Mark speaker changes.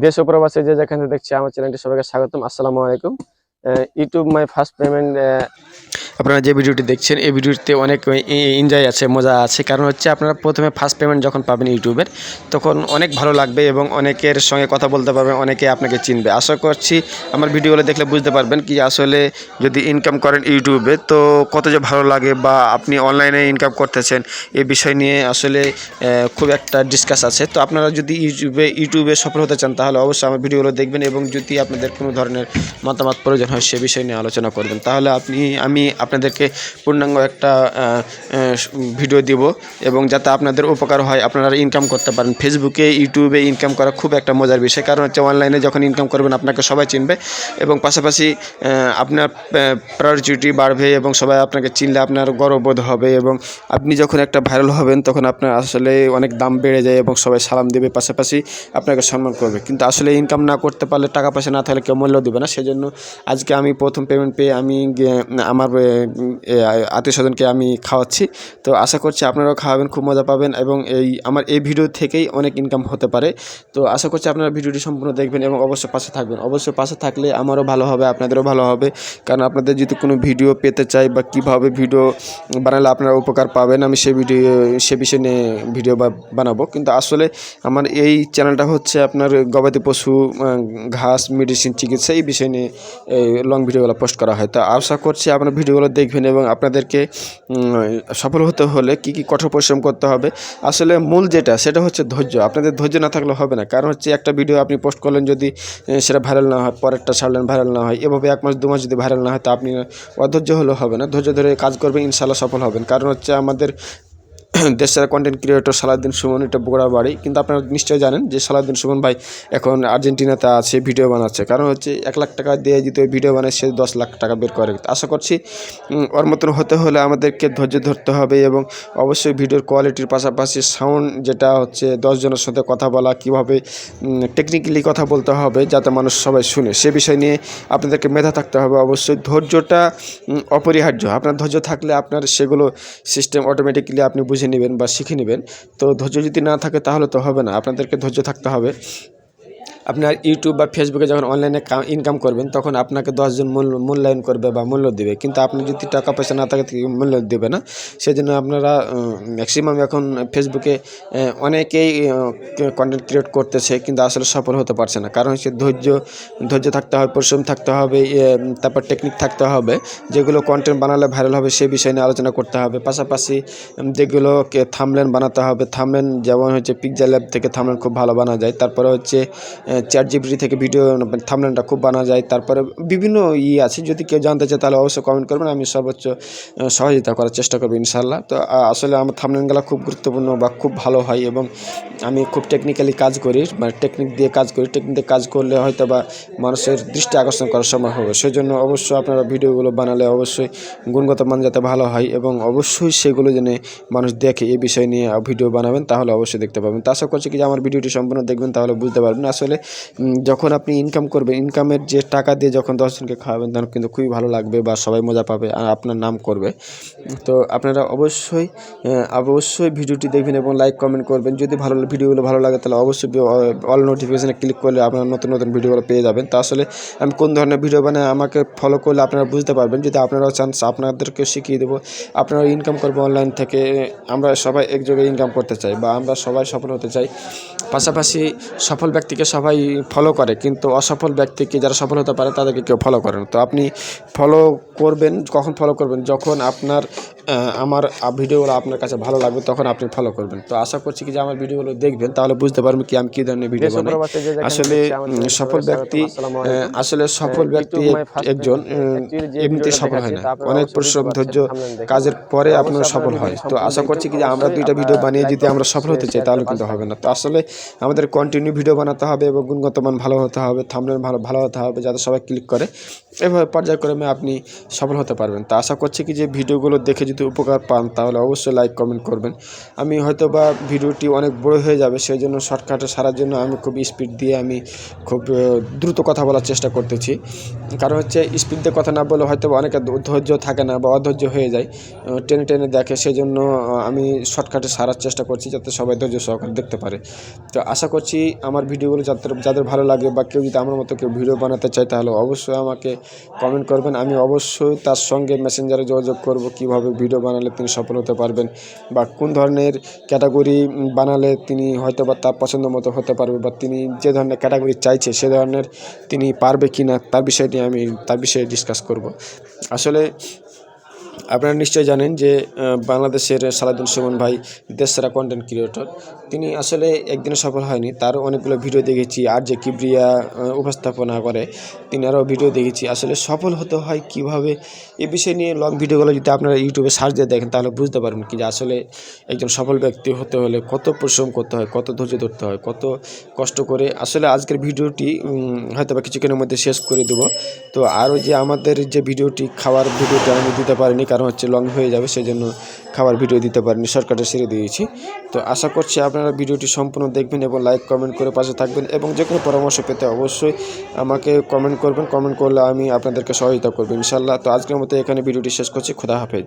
Speaker 1: দেশ ও প্রবাসে যে যেখানে দেখছি আমার চ্যানেলটি সবাইকে স্বাগতম। আসসালামু আলাইকুম। YouTube my first payment. আপনারা যে ভিডিওটি দেখছেন এই ভিডিওতে অনেক এনজয় আছে, মজা আছে। কারণ হচ্ছে আপনারা প্রথমে ফার্স্ট পেমেন্ট যখন পাবেন ইউটিউবের, তখন অনেক ভালো লাগবে এবং অনেকের সঙ্গে কথা বলতে পারবেন, অনেকে আপনাকে চিনবে। আশা করছি আমার ভিডিওগুলো দেখলে বুঝতে পারবেন কি আসলে যদি ইনকাম করেন ইউটিউবে তো কত যে ভালো লাগে, বা আপনি অনলাইনে ইনকাম করতেছেন এই বিষয় নিয়ে আসলে খুব একটা ডিসকাস আছে। তো আপনারা যদি ইউটিউবে সফল হতে চান তাহলে অবশ্যই আমার ভিডিওগুলো দেখবেন, এবং যদি আপনাদের কোনো ধরনের মতামত প্রয়োজন হয় সে বিষয় নিয়ে আলোচনা করবেন। তাহলে আমি আপনাদেরকে পূর্ণাঙ্গ একটা ভিডিও দিব, এবং যাতে আপনাদের উপকার হয়, আপনারা ইনকাম করতে পারেন। ফেসবুকে ইউটিউবে ইনকাম করা খুব একটা মজার বিষয়, কারণ হচ্ছে অনলাইনে যখন ইনকাম করবেন আপনাকে সবাই চিনবে, এবং পাশাপাশি আপনার প্রায়োরিটি বাড়বে, এবং সবাই আপনাকে চিনলে আপনার গর্ববোধ হবে, এবং আপনি যখন একটা ভাইরাল হবেন তখন আপনার আসলে অনেক দাম বেড়ে যায় এবং সবাই সালাম দেবে, পাশাপাশি আপনাকে সম্মান করবে। কিন্তু আসলে ইনকাম না করতে পারলে, টাকা পয়সা না থাকলে কেউ মূল্য দেবে না। সেজন্য আজকে আমি প্রথম পেমেন্ট পেয়ে আমি আমার আত্মীয় স্বজনকে আমি খাওয়াচ্ছি। তো আশা করছি আপনারাও খাওয়াবেন, খুব মজা পাবেন, এবং আমার এই ভিডিও থেকেই অনেক ইনকাম হতে পারে। তো আশা করছি আপনারা ভিডিওটি সম্পূর্ণ দেখবেন এবং অবশ্যই পাশে থাকবেন। অবশ্যই পাশে থাকলে আমারও ভালো হবে, আপনাদেরও ভালো হবে। কারণ আপনাদের যদি কোনো ভিডিও পেতে চাই বা কীভাবে ভিডিও বানালে আপনারা উপকার পাবেন, আমি সে বিষয় নিয়ে ভিডিও বানাবো। কিন্তু আসলে আমার এই চ্যানেলটা হচ্ছে আপনার গবাদি পশু, ঘাস, মেডিসিন, চিকিৎসা এই বিষয় নিয়ে লং ভিডিওগুলো পোস্ট করা হয়। তো আশা করছি আপনারা ভিডিওগুলো দেখবেন, এবং আপনাদেরকে সফল হতে হলে কী কঠোর পরিশ্রম করতে হবে। আসলে মূল যেটা সেটা হচ্ছে ধৈর্য। আপনাদের ধৈর্য না থাকলে হবে না। কারণ হচ্ছে একটা ভিডিও আপনি পোস্ট করলেন, যদি সেটা ভাইরাল না হয়, পরেরটা ছাড়লেন ভাইরাল না হয়, এভাবে 1 মাস 2 মাস যদি ভাইরাল না হয় তা আপনি অধৈর্য হলেও হবে না। ধৈর্য ধরে কাজ করবেন, ইনশাআল্লাহ সফল হবেন। কারণ হচ্ছে আমাদের দেশের কন্টেন্ট ক্রিয়েটর সালাউদ্দিন সুমন, এটা বগুড়া বাড়ি। কিন্তু আপনারা নিশ্চয়ই জানেন যে সালাউদ্দিন সুমন ভাই এখন আর্জেন্টিনাতে আছে, ভিডিও বানাচ্ছে। কারণ হচ্ছে 1 লাখ টাকা দিয়ে যদি ভিডিও বানায় সে 10 লাখ টাকা বের করে। আশা করছি ওর মতন হতে হলে আমাদেরকে ধৈর্য ধরতে হবে, এবং অবশ্যই ভিডিওর কোয়ালিটির পাশাপাশি সাউন্ড, যেটা হচ্ছে 10 জনের সাথে কথা বলা, কীভাবে টেকনিক্যালি কথা বলতে হবে যাতে মানুষ সবাই শুনে, সে বিষয় নিয়ে আপনাদেরকে মেধা থাকতে হবে। অবশ্যই ধৈর্যটা অপরিহার্য। আপনার ধৈর্য থাকলে আপনার সেগুলো সিস্টেম অটোমেটিক্যালি আপনি বুঝে নেবেন বা শিখে নেবেন। তো ধৈর্য যদি না থাকে তাহলে তো হবে না, আপনাদেরকে ধৈর্য থাকতে হবে। আপনার ইউটিউব বা ফেসবুকে যখন অনলাইনে ইনকাম করবেন তখন আপনাকে 10 জন মূল্যায়ন করবে বা মূল্য দেবে, কিন্তু আপনি যদি টাকা পয়সা না থাকে মূল্য দেবে না। সেজন্য আপনারা ম্যাক্সিমাম এখন ফেসবুকে অনেকেই কন্টেন্ট ক্রিয়েট করতেছে, কিন্তু আসলে সফল হতে পারছে না। কারণ হচ্ছে ধৈর্য থাকতে হবে, পরিশ্রম থাকতে হবে, তারপর টেকনিক থাকতে হবে। যেগুলো কন্টেন্ট বানালে ভাইরাল হবে সে বিষয় নিয়ে আলোচনা করতে হবে। পাশাপাশি যেগুলোকে থাম্বনেল বানাতে হবে, থাম্বনেল যেমন হচ্ছে পিক্সেল ল্যাব থেকে থাম্বনেল খুব ভালো বানা যায়। তারপরে হচ্ছে ChatGPT থেকে ভিডিও থাম্বনেলটা খুব বানা যায়। তারপরে বিভিন্ন আছে, যদি কেউ জানতে চায় তাহলে অবশ্যই কমেন্ট করবেন, আমি সর্বোচ্চ সহযোগিতা করার চেষ্টা করব ইনশাআল্লাহ। তো আসলে আমার থাম্বনেলগুলো খুব গুরুত্বপূর্ণ বা খুব ভালো হয়, এবং আমি খুব টেকনিক্যালি কাজ করি, মানে টেকনিক দিয়ে কাজ করলে হয়তো বা মানুষের দৃষ্টি আকর্ষণ করা সম্ভব হবে। সেজন্য অবশ্যই আপনারা ভিডিওগুলো বানালে অবশ্যই গুণগত মান যাতে ভালো হয়, এবং অবশ্যই সেগুলো যেন মানুষ দেখে, এই বিষয় নিয়ে ভিডিও বানাবেন, তাহলে অবশ্যই দেখতে পাবেন। তো আশা করছি কি যে আমার ভিডিওটি সম্পূর্ণ দেখবেন, তাহলে বুঝতে পারবেন আসলে যখন আপনি ইনকাম করবেন, ইনকামের যে টাকা দিয়ে যখন 10 জনকে খাওয়াবেন তখন কিন্তু খুবই ভালো লাগবে, বা সবাই মজা পাবে আর আপনার নাম করবে। তো আপনারা অবশ্যই ভিডিওটি দেখবেন এবং লাইক কমেন্ট করবেন। যদি ভিডিওগুলো ভালো লাগে তাহলে অবশ্যই অল নোটিফিকেশানে ক্লিক করলে আপনারা নতুন ভিডিওগুলো পেয়ে যাবেন। তো আসলে আমি কোন ধরনের ভিডিও বানাই আমাকে ফলো করলে আপনারা বুঝতে পারবেন। যদি আপনারাও চান আপনাদেরকে শিখিয়ে দেবো, আপনারা ইনকাম করবো অনলাইন থেকে। আমরা সবাই এক জায়গায় ইনকাম করতে চাই, বা আমরা সবাই সফল হতে চাই। পাশাপাশি সফল ব্যক্তিকে সবাই ফলো করে, কিন্তু অসফল ব্যক্তিকে যারা সফল হতে পারে তাদেরকে কেউ ফলো করে না। তো আপনি ফলো করবেন, কখন ফলো করবেন? যখন আপনার আমার ভিডিওগুলো আপনার কাছে ভালো লাগবে তখন আপনি ফলো করবেন। তো আশা করছি কি যে আমার ভিডিওগুলো দেখবেন, তাহলে বুঝতে পারবেন কি আমি কী ধরনের ভিডিও বানাই। আসলে সফল ব্যক্তি একজন এমনিতে সফল হয় না, অনেক পরিশ্রম, ধৈর্য, কাজের পরে আপনার সফল হয়। তো আশা করছি কি যে আমরা 2টা ভিডিও বানিয়ে যদি আমরা সফল হতে চাই তাহলে কিন্তু হবে না। তো আসলে আমাদের কন্টিনিউ ভিডিও বানাতে হবে, এবং গুণগত মান ভালো হতে হবে, থাম্বনেল ভালো হতে হবে যাতে সবাই ক্লিক করে। এভাবে পর্যায়ক্রমে আপনি সফল হতে পারবেন। তো আশা করছি কি যে ভিডিওগুলো দেখে যদি যদি উপকার পান তাহলে অবশ্যই লাইক কমেন্ট করবেন। আমি হয়তো বা ভিডিওটি অনেক বড় হয়ে যাবে, সেই জন্য শর্টকাটে সারার জন্য আমি খুব স্পিড দিয়ে আমি খুব দ্রুত কথা বলার চেষ্টা করতেছি। কারণ হচ্ছে স্পিড দিয়ে কথা না বলে হয়তো বা অনেকের ধৈর্য থাকে না বা অধৈর্য হয়ে যায়, টেনে টেনে দেখে, সেই জন্য আমি শর্টকাটে সারার চেষ্টা করছি যাতে সবাই ধৈর্য সহকারে দেখতে পারে। তো আশা করছি আমার ভিডিওগুলো যাদের ভালো লাগে বা কেউ যদি আমার মতো কেউ ভিডিও বানাতে চায় তাহলে অবশ্যই আমাকে কমেন্ট করবেন। আমি অবশ্যই তার সঙ্গে মেসেঞ্জারে যোগাযোগ করব কীভাবে ভিডিও বানালে তিনি সফল হতে পারবেন বা কোন ধরনের ক্যাটাগরি বানালে তিনি হয়তো বা তার পছন্দ মতো হতে পারবে বা তিনি যে ধরনের ক্যাটাগরি চাইছে সে ধরনের তিনি পারবে কি না তার বিষয়টি আমি তার বিষয়ে ডিসকাস করব। আসলে আপনারা নিশ্চয়ই জানেন যে বাংলাদেশের সালাউদ্দিন সুমন ভাই দেশসেরা কন্টেন্ট ক্রিয়েটর। তিনি আসলে একদিনে সফল হয়নি, তার অনেকগুলো ভিডিও দেখেছি, আর যে কিবরিয়া উপস্থাপনা করে তিনি আরও ভিডিও দেখেছি। আসলে সফল হতে হয় কিভাবে, এ বিষয় নিয়ে লং ভিডিওগুলো যদি আপনারা ইউটিউবে সার্চ দিয়ে দেখেন তাহলে বুঝতে পারবেন কি যে আসলে একজন সফল ব্যক্তি হতে হলে কত পরিশ্রম করতে হয়, কত ধৈর্য ধরতে হয়, কত কষ্ট করে। আসলে আজকের ভিডিওটি হয়তো বা কিছুক্ষণের মধ্যে শেষ করে দেবো। তো আরও যে আমাদের যে ভিডিওটি খাওয়ার ভিডিওটা আমি দিতে পারিনি, কারণ হচ্ছে লং হয়ে যাবে, সেই জন্য খাবার ভিডিও দিতে পারিনি, শর্টকাটে ছেড়ে দিয়েছি। তো আশা করছি আপনারা ভিডিওটি সম্পূর্ণ দেখবেন এবং লাইক কমেন্ট করে পাশে থাকবেন এবং যে কোনো পরামর্শ পেতে অবশ্যই আমাকে কমেন্ট করবেন। কমেন্ট করলে আমি আপনাদেরকে সহযোগিতা করবো ইনশাল্লাহ। তো আজকের মতো এখানে ভিডিওটি শেষ করছি। খোদা হাফেজ।